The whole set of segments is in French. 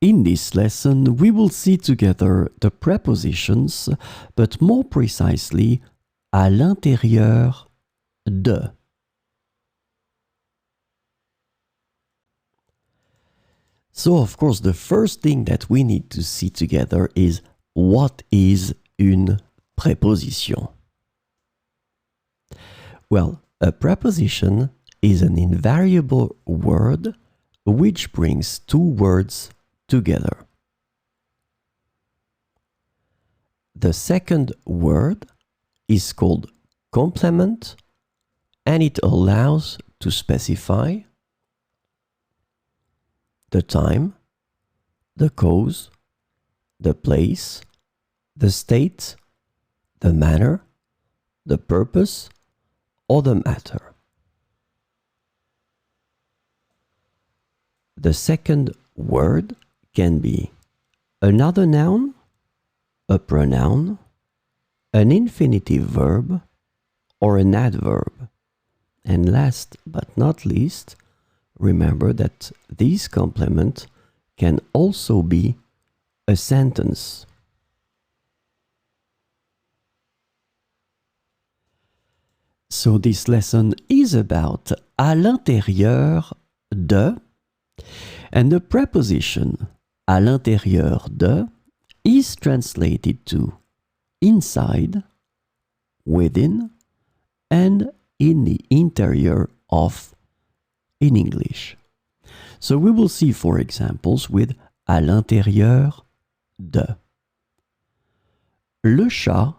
In this lesson, we will see together the prepositions, but more precisely, à l'intérieur de. So, of course, the first thing that we need to see together is what is une préposition? Well, a preposition is an invariable word which brings two words together. The second word is called complement, and it allows to specify the time, the cause, the place, the state, the manner, the purpose, or the matter. The second word can be another noun, a pronoun, an infinitive verb, or an adverb. And last but not least, remember that this complement can also be a sentence. So this lesson is about à l'intérieur de, and the preposition à l'intérieur de is translated to inside, within, and in the interior of in English. So we will see four examples with à l'intérieur de. Le chat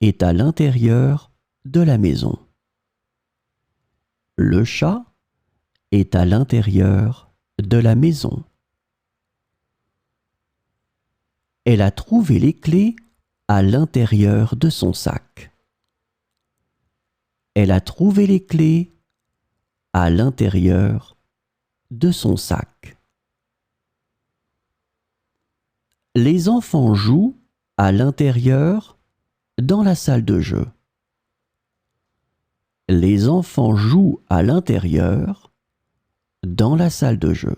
est à l'intérieur de la maison. Le chat est à l'intérieur de la maison. Elle a trouvé les clés à l'intérieur de son sac. Elle a trouvé les clés à l'intérieur de son sac. Les enfants jouent à l'intérieur dans la salle de jeu. Les enfants jouent à l'intérieur dans la salle de jeu.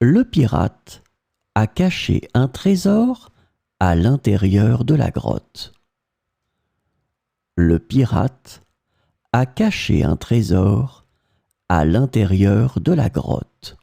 Le pirate a caché un trésor à l'intérieur de la grotte. Le pirate a caché un trésor à l'intérieur de la grotte.